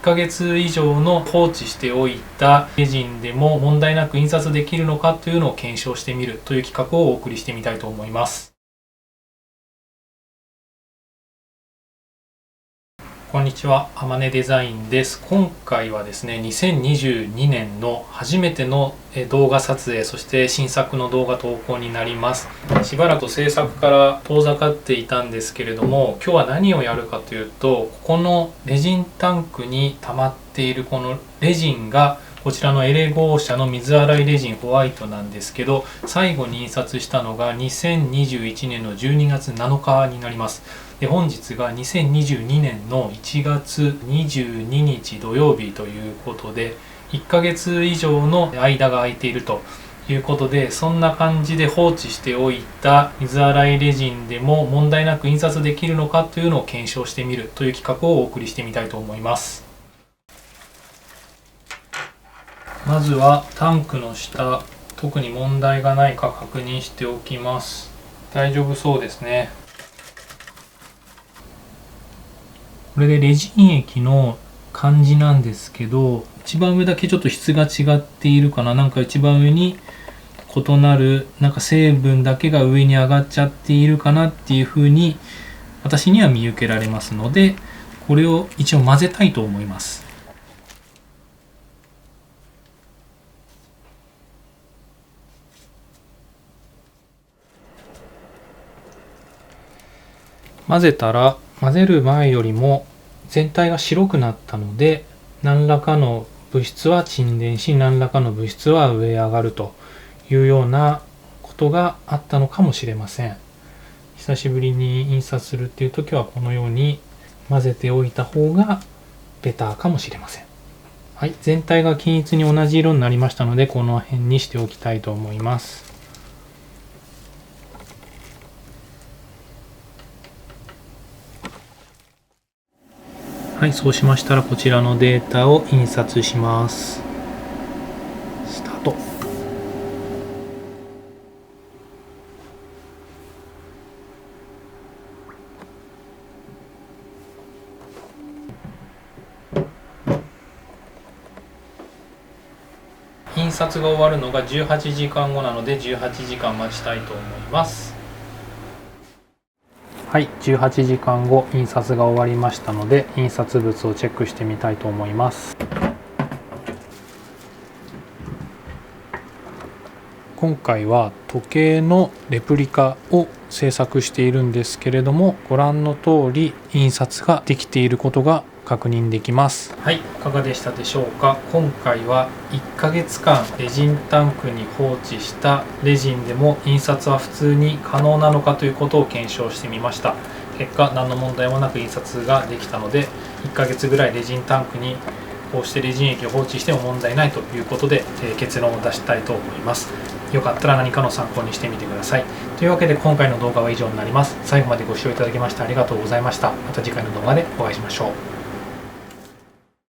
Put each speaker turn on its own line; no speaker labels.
ヶ月以上の放置しておいたレジンでも問題なく印刷できるのかというのを検証してみるという企画をお送りしてみたいと思います。こんにちは、あまねデザインです。今回はですね、2022年の初めての動画撮影、そして新作の動画投稿になります。しばらく制作から遠ざかっていたんですけれども、今日は何をやるかというと、ここのレジンタンクに溜まっているこのレジンがこちらのエレゴー社の水洗いレジンホワイトなんですけど、最後に印刷したのが2021年の12月7日になります。で、本日が2022年の1月22日土曜日ということで、1ヶ月以上の間が空いているということで、そんな感じで放置しておいた水洗いレジンでも問題なく印刷できるのかというのを検証してみるという企画をお送りしてみたいと思います。まずはタンクの下、特に問題がないか確認しておきます。大丈夫そうですね。これでレジン液の感じなんですけど、一番上だけちょっと質が違っているかな。なんか一番上に異なる成分だけが上に上がっちゃっているかなっていう風に私には見受けられますので、これを一応混ぜたいと思います。混ぜたら、混ぜる前よりも全体が白くなったので、何らかの物質は沈殿し、何らかの物質は上へ上がるというようなことがあったのかもしれません。久しぶりに印刷するっていう時はこのように混ぜておいた方がベターかもしれません。はい、全体が均一に同じ色になりましたので、この辺にしておきたいと思います。はい、そうしましたらこちらのデータを印刷します。スタート。印刷が終わるのが18時間後なので18時間待ちたいと思います。はい、18時間後印刷が終わりましたので印刷物をチェックしてみたいと思います。今回は時計のレプリカを制作しているんですけれども、ご覧の通り印刷ができていることが確認できます。はい、いかがでしたでしょうか。今回は1ヶ月間レジンタンクに放置したレジンでも印刷は普通に可能なのかということを検証してみました。結果何の問題もなく印刷ができたので、1ヶ月ぐらいレジンタンクにこうしてレジン液を放置しても問題ないということで結論を出したいと思います。よかったら何かの参考にしてみてください。というわけで今回の動画は以上になります。最後までご視聴いただきましてありがとうございました。また次回の動画でお会いしましょう。